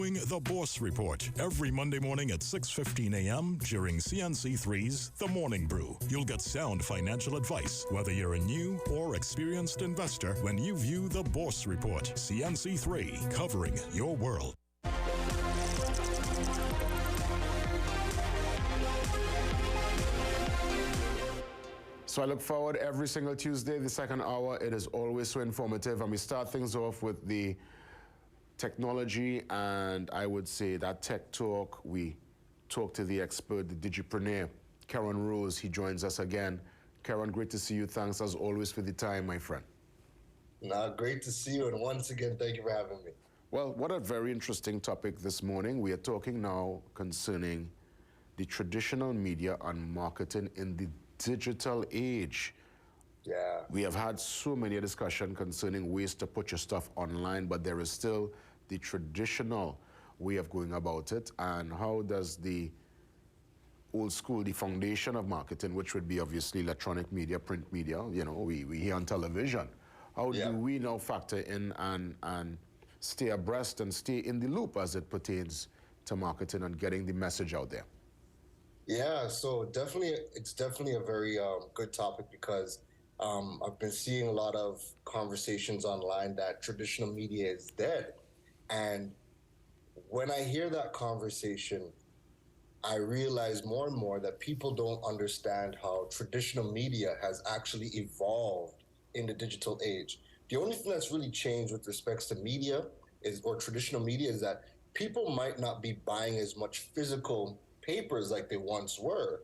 The Boss Report every Monday morning at 6:15 a.m. during CNC3's The Morning Brew. You'll get sound financial advice, whether you're a new or experienced investor, when you view The Boss Report. CNC3, covering your world. So I look forward every single Tuesday, the second hour. It is always so informative, and we start things off with the technology, and I would say that tech talk. We talk to the expert, the digipreneur, Keron Rose. He joins us again. Keron, great to see you. Thanks as always for the time, my friend. Great to see you, and once again, thank you for having me. Well, what a very interesting topic this morning. We are talking now concerning the traditional media and marketing in the digital age. Yeah. We have had so many discussions concerning ways to put your stuff online, but there is still the traditional way of going about it. And how does the old school, the foundation of marketing, which would be obviously electronic media, print media, you know, we hear on television. How do we now factor in and stay abreast and stay in the loop as it pertains to marketing and getting the message out there? Yeah, so it's definitely a very good topic, because I've been seeing a lot of conversations online that traditional media is dead. And when I hear that conversation, I realize more and more that people don't understand how traditional media has actually evolved in the digital age. The only thing that's really changed with respects to media or traditional media is that people might not be buying as much physical papers like they once were.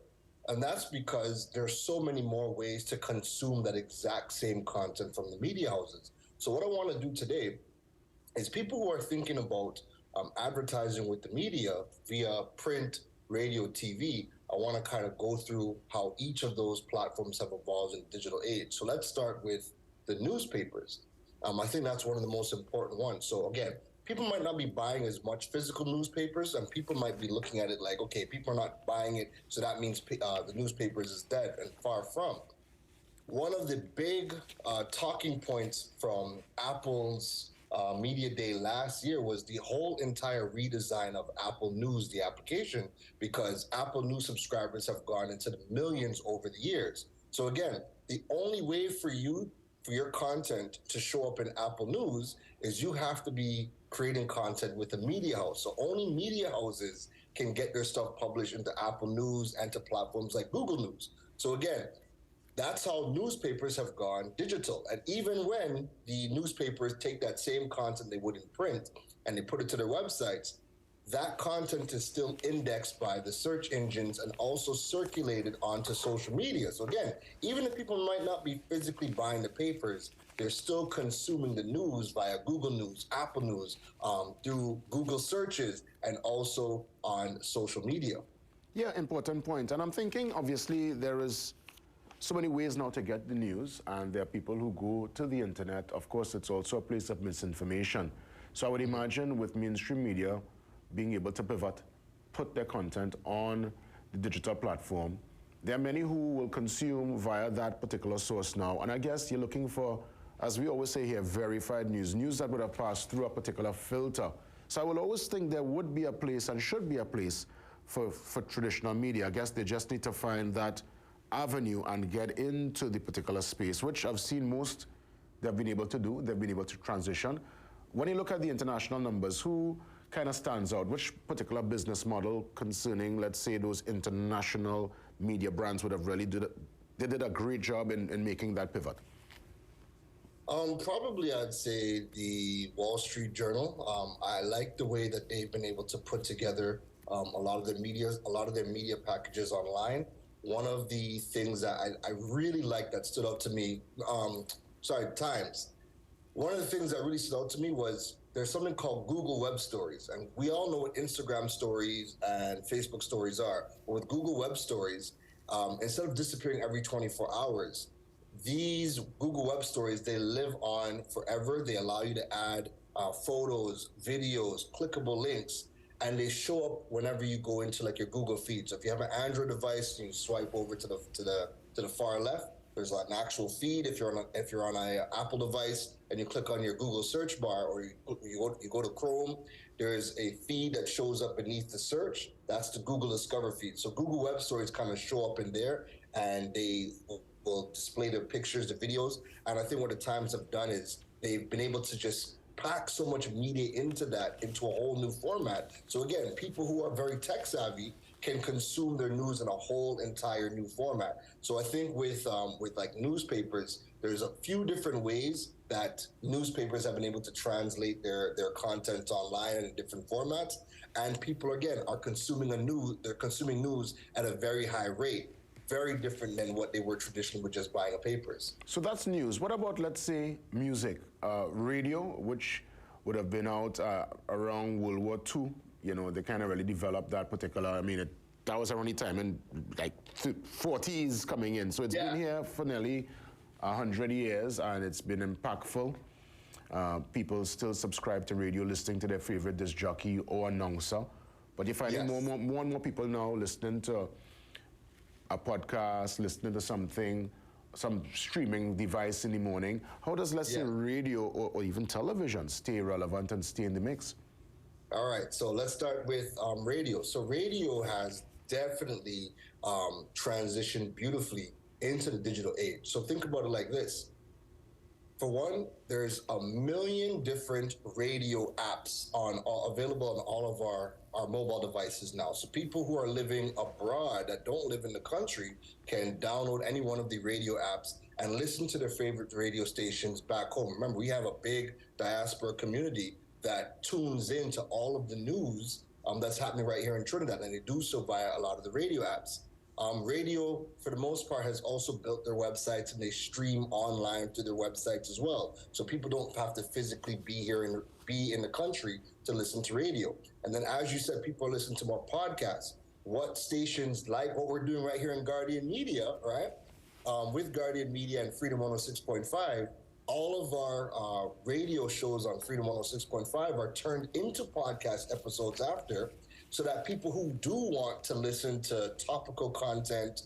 And that's because there's so many more ways to consume that exact same content from the media houses. So what I want to do today is people who are thinking about advertising with the media via print, radio, TV, I want to kind of go through how each of those platforms have evolved in the digital age. So let's start with the newspapers. I think that's one of the most important ones. So again, people might not be buying as much physical newspapers, and people might be looking at it like, okay, people are not buying it, so that means the newspapers is dead, and far from. One of the big talking points from Apple's Media Day last year was the whole entire redesign of Apple News, the application, because Apple News subscribers have gone into the millions over the years. So again, the only way for your content to show up in Apple News is you have to be creating content with a media house. So only media houses can get their stuff published into Apple News and to platforms like Google News. So again, that's how newspapers have gone digital. And even when the newspapers take that same content they would in print and they put it to their websites, that content is still indexed by the search engines and also circulated onto social media. So again, even if people might not be physically buying the papers, they're still consuming the news via Google News, Apple News, through Google searches, and also on social media. Yeah, important point. And I'm thinking, obviously, there is so many ways now to get the news, and there are people who go to the internet. Of course, it's also a place of misinformation. So I would imagine with mainstream media being able to pivot, put their content on the digital platform, there are many who will consume via that particular source now. And I guess you're looking for, as we always say here, verified news that would have passed through a particular filter. So I will always think there would be a place and should be a place for traditional media. I guess they just need to find that avenue and get into the particular space, which I've seen most they've been able to do. They've been able to transition. When you look at the international numbers, who kind of stands out? Which particular business model concerning, let's say, those international media brands would have really did a great job in making that pivot? Probably I'd say the Wall Street Journal. I like the way that they've been able to put together a lot of their media packages online. One of the things that I really like that stood out to me, Times. One of the things that really stood out to me was there's something called Google Web Stories. And we all know what Instagram stories and Facebook stories are. But with Google Web Stories, instead of disappearing every 24 hours, these Google Web Stories, they live on forever. They allow you to add photos, videos, clickable links, and they show up whenever you go into like your Google feed. So if you have an Android device and you swipe over to the far left, There's an actual feed if you're on a Apple device and you click on your Google search bar, or you go to Chrome. There's a feed that shows up beneath the search. That's the Google Discover feed. So Google Web Stories kind of show up in there, and they will display the pictures, the videos. And I think what the Times have done is they've been able to just pack so much media into a whole new format. So again, people who are very tech savvy can consume their news in a whole entire new format. So I think with like newspapers, there's a few different ways that newspapers have been able to translate their content online in different formats, and people again are consuming they're consuming news at a very high rate, very different than what they were traditionally with just buying papers. So that's news. What about, let's say, music, radio, which would have been out around World War II? You know, they kind of really developed that particular, I mean, that was around the time, and like 40s coming in. So it's been here for nearly 100 years, and it's been impactful. People still subscribe to radio, listening to their favorite disc jockey or announcer. But you're finding more and more people now listening to a podcast, listening to some streaming device in the morning. How does, let's say, radio or even television stay relevant and stay in the mix? All right, so let's start with radio. So radio has definitely transitioned beautifully into the digital age. So think about it like this. For one, there's 1 million different radio apps available on all of our mobile devices now. So people who are living abroad that don't live in the country can download any one of the radio apps and listen to their favorite radio stations back home. Remember, we have a big diaspora community that tunes into all of the news that's happening right here in Trinidad, and they do so via a lot of the radio apps. Radio, for the most part, has also built their websites, and they stream online through their websites as well. So people don't have to physically be in the country to listen to radio. And then, as you said, people are listening to more podcasts. What stations, like what we're doing right here in Guardian Media, right? With Guardian Media and Freedom 106.5, all of our radio shows on Freedom 106.5 are turned into podcast episodes after, so that people who do want to listen to topical content,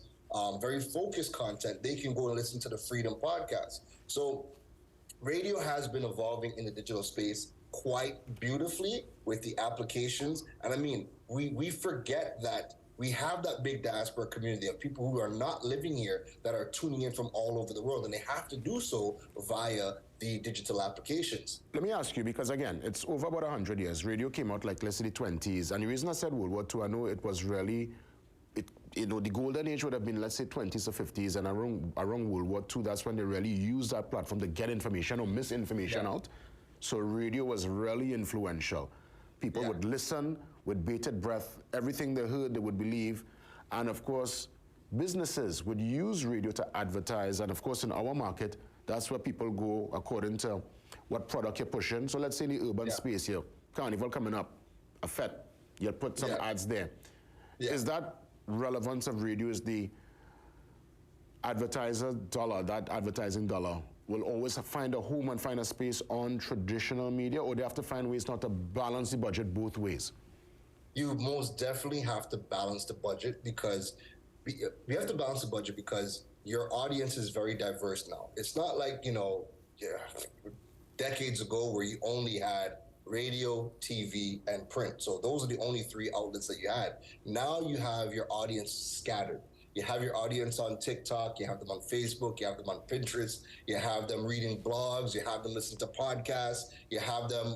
very focused content, they can go and listen to the Freedom podcast. So radio has been evolving in the digital space quite beautifully with the applications. And I mean, we forget that we have that big diaspora community of people who are not living here that are tuning in from all over the world, and they have to do so via the digital applications. Let me ask you, because again, it's over about 100 years. Radio came out like, let's say, the 20s. And the reason I said World War II, I know it was really, the golden age would have been, let's say, 20s or 50s, and around World War II, that's when they really used that platform to get information or misinformation out. So radio was really influential. People would listen with bated breath. Everything they heard, they would believe. And of course, businesses would use radio to advertise. And of course, in our market, that's where people go according to what product you're pushing. So let's say in the urban space here, Carnival coming up, a fete, you'll put some ads there. Is that relevance of radio, is the advertiser dollar, that advertising dollar, will always find a home and find a space on traditional media, or they have to find ways not to balance the budget both ways? You most definitely have to balance the budget, because we have to balance the budget because your audience is very diverse now. It's not like, decades ago where you only had radio, TV, and print. So those are the only three outlets that you had. Now you have your audience scattered. You have your audience on TikTok, you have them on Facebook, you have them on Pinterest, you have them reading blogs, you have them listening to podcasts, you have them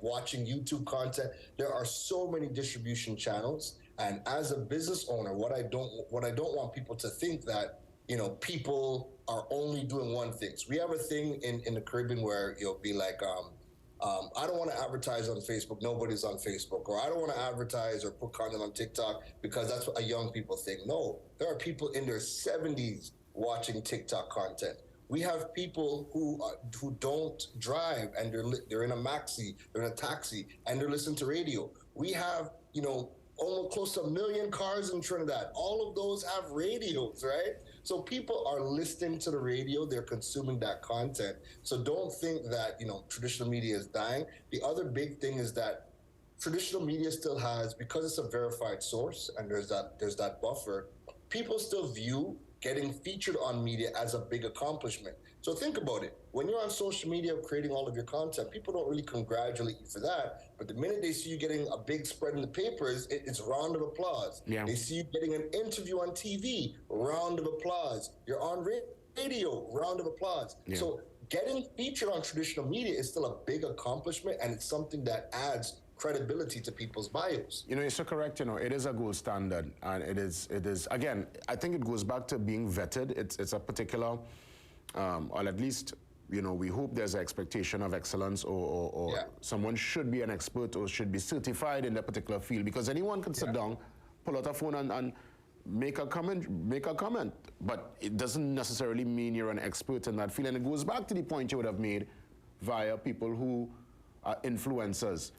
watching YouTube content. There are so many distribution channels. And as a business owner, what I don't want people to think that, people are only doing one thing. So we have a thing in the Caribbean where you'll be like, I don't want to advertise on Facebook. Nobody's on Facebook. Or I don't want to advertise or put content on TikTok because that's what young people think. No, there are people in their 70s watching TikTok content. We have people who don't drive, and they're in a maxi, they're in a taxi, and they're listening to radio. We have, almost close to 1 million cars in Trinidad. All of those have radios, right? So people are listening to the radio, they're consuming that content. So don't think that, traditional media is dying. The other big thing is that traditional media still has, because it's a verified source and there's that buffer, people still view getting featured on media as a big accomplishment. So think about it. When you're on social media creating all of your content, people don't really congratulate you for that. But the minute they see you getting a big spread in the papers, it's round of applause. Yeah. They see you getting an interview on TV, round of applause. You're on radio, round of applause. Yeah. So getting featured on traditional media is still a big accomplishment, and it's something that adds credibility to people's bios. You know, you're so correct. You know, it is a gold standard, and it is. Again, I think it goes back to being vetted. It's a particular, or at least, you know, we hope there's an expectation of excellence, or Yeah. someone should be an expert or should be certified in that particular field, because anyone can sit down, pull out a phone and make a comment, but it doesn't necessarily mean you're an expert in that field. And it goes back to the point you would have made via people who are influencers.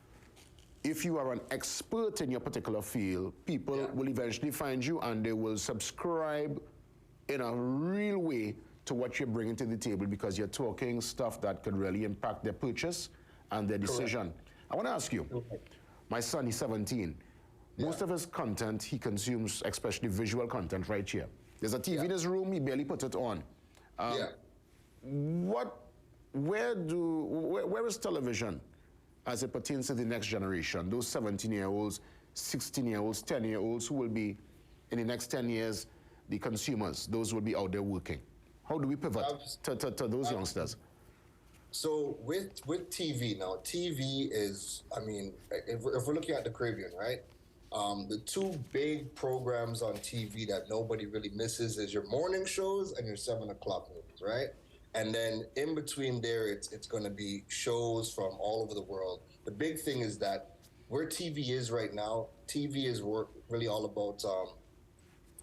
If you are an expert in your particular field, people will eventually find you and they will subscribe in a real way to what you're bringing to the table, because you're talking stuff that could really impact their purchase and their decision. I want to ask you, my son, he's 17. Most of his content he consumes, especially visual content, right here. There's a TV in his room, he barely puts it on. Where is television as it pertains to the next generation, those 17-year-olds, 16-year-olds, 10-year-olds who will be, in the next 10 years, the consumers, those will be out there working? How do we pivot to those youngsters? So with TV now, TV is, I mean, if we're looking at the Caribbean, right? The two big programs on TV that nobody really misses is your morning shows and your 7 o'clock movies, right? And then in between there, it's going to be shows from all over the world. The big thing is that where TV is right now, TV is really all about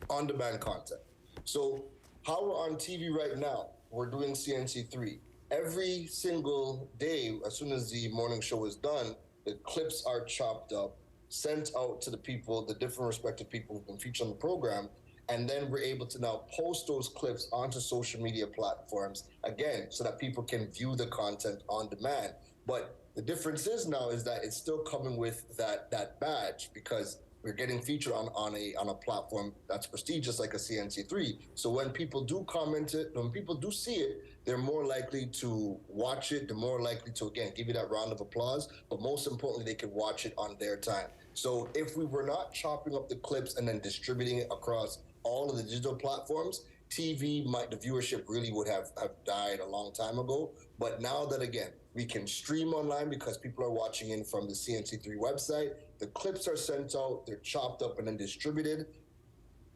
on-demand content. So how we're on TV right now, we're doing CNC3. Every single day, as soon as the morning show is done, the clips are chopped up, sent out to the people, the different respective people who've been featured on the program, and then we're able to now post those clips onto social media platforms, again, so that people can view the content on demand. But the difference is now is that it's still coming with that badge, because we're getting featured on a platform that's prestigious like a CNC3. So when people do comment it, when people do see it, they're more likely to watch it. They're more likely to, again, give you that round of applause. But most importantly, they can watch it on their time. So if we were not chopping up the clips and then distributing it across all of the digital platforms, TV, the viewership really would have died a long time ago. But now that, again, we can stream online because people are watching in from the CNC3 website, the clips are sent out, they're chopped up and then distributed.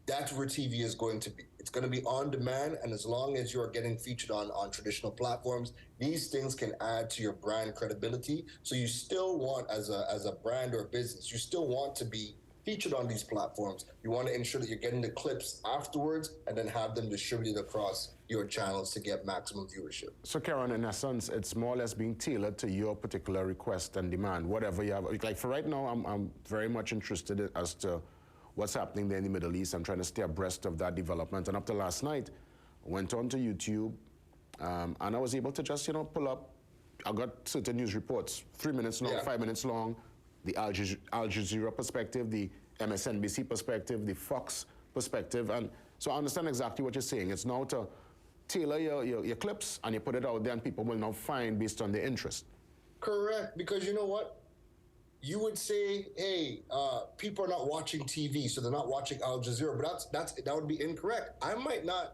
That's where TV is going to be. It's going to be on demand, and as long as you're getting featured on traditional platforms, these things can add to your brand credibility. So you still want, as a brand or business, you still want to be featured on these platforms. You want to ensure that you're getting the clips afterwards and then have them distributed across your channels to get maximum viewership. So Keron, in essence, it's more or less being tailored to your particular request and demand, whatever you have. Like for right now, I'm very much interested as to what's happening there in the Middle East. I'm trying to stay abreast of that development. And up to last night, I went on to YouTube, and I was able to just, pull up. I got certain news reports, 3 minutes long, 5 minutes long, the Al Jazeera perspective, the MSNBC perspective, the Fox perspective. And so I understand exactly what you're saying. It's now to tailor your clips, and you put it out there, and people will now find based on their interest. Correct, because you know what? You would say, hey, people are not watching TV, so they're not watching Al Jazeera, but that would be incorrect.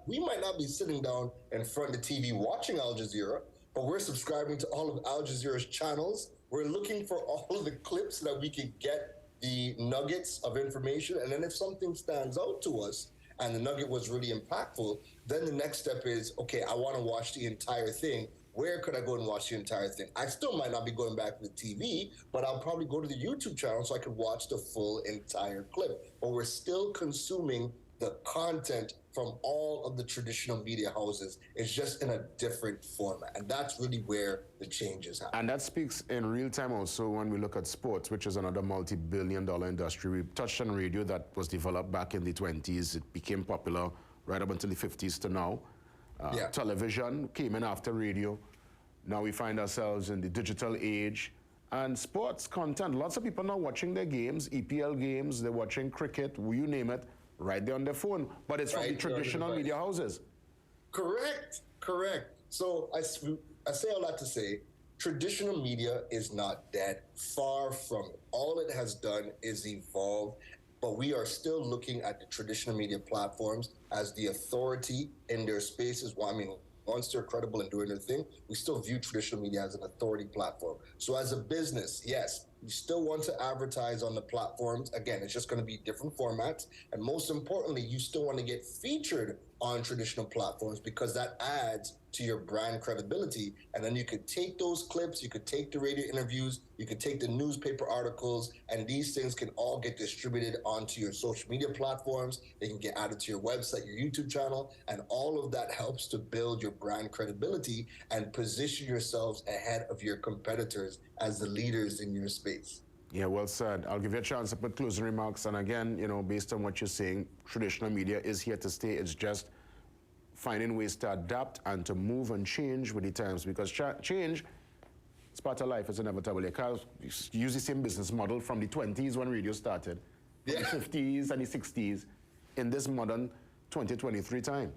We might not be sitting down in front of the TV watching Al Jazeera, but we're subscribing to all of Al Jazeera's channels. We're looking for all of the clips so that we can get the nuggets of information. And then if something stands out to us and the nugget was really impactful, then the next step is, okay, I want to watch the entire thing. Where could I go and watch the entire thing? I still might not be going back to the TV, but I'll probably go to the YouTube channel so I can watch the full entire clip. But we're still consuming the content from all of the traditional media houses. It's just in a different format. And that's really where the changes happen. And that speaks in real time also when we look at sports, which is another multi-billion-dollar industry. We touched on radio that was developed back in the 20s. It became popular right up until the 50s to now. Television came in after radio. Now we find ourselves in the digital age. And sports content, lots of people now watching their games, EPL games, they're watching cricket, you name it. right there on their phone, but it's from the traditional media houses. Correct, correct. So I say all that to say, traditional media is not dead. Far from it. All it has done is evolve, but we are still looking at the traditional media platforms as the authority in their spaces. Well, I mean, once they're credible and doing their thing, we still view traditional media as an authority platform. So as a business, yes, you still want to advertise on the platforms. Again, it's just going to be different formats. And most importantly, you still want to get featured on traditional platforms because that adds to your brand credibility. And then you could take those clips, you could take the radio interviews, you could take the newspaper articles, and these things can all get distributed onto your social media platforms. They can get added to your website, your YouTube channel, and all of that helps to build your brand credibility and position yourselves ahead of your competitors as the leaders in your space. Yeah, well said. I'll give you a chance to put closing remarks. And again, you know, based on what you're saying, traditional media is here to stay. It's just finding ways to adapt and to move and change with the times, because change is part of life. It's inevitable. You can't use the same business model from the 20s when radio started, the 50s and the 60s in this modern 2023 time.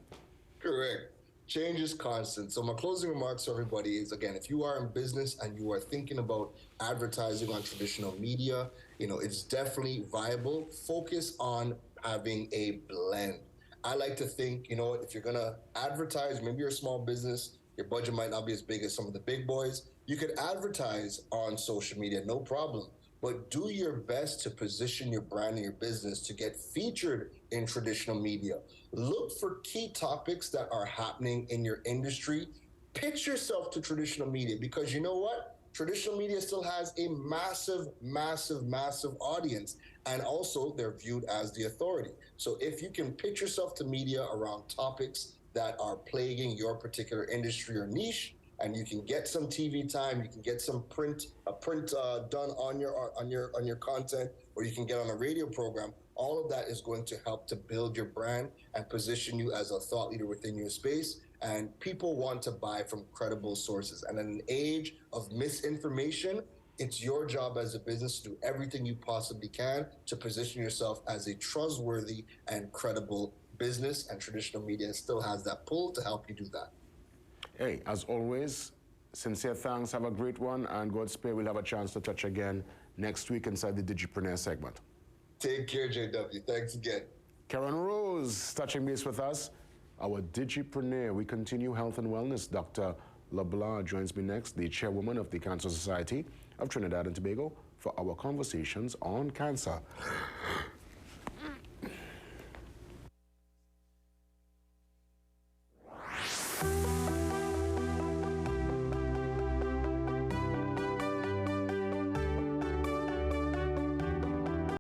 Correct. Change is constant. So my closing remarks to everybody is, again, if you are in business and you are thinking about advertising on traditional media, you know, it's definitely viable. Focus on having a blend. I like to think, you know, if you're going to advertise, maybe you're a small business, your budget might not be as big as some of the big boys. You could advertise on social media, no problem. But do your best to position your brand and your business to get featured in traditional media. Look for key topics that are happening in your industry. Pitch yourself to traditional media, because you know what? Traditional media still has a massive, massive, massive audience. And also they're viewed as the authority. So if you can pitch yourself to media around topics that are plaguing your particular industry or niche, and you can get some TV time, you can get some print done on your content, or you can get on a radio program. All of that is going to help to build your brand and position you as a thought leader within your space. And people want to buy from credible sources. And in an age of misinformation, it's your job as a business to do everything you possibly can to position yourself as a trustworthy and credible business. And traditional media still has that pull to help you do that. Hey, as always, sincere thanks. Have a great one. And God spare, we'll have a chance to touch again next week inside the Digipreneur segment. Take care, JW. Thanks again. Keron Rose, touching base with us. Our Digipreneur. We continue health and wellness. Dr. LeBlanc joins me next, the chairwoman of the Cancer Society of Trinidad and Tobago, for our conversations on cancer.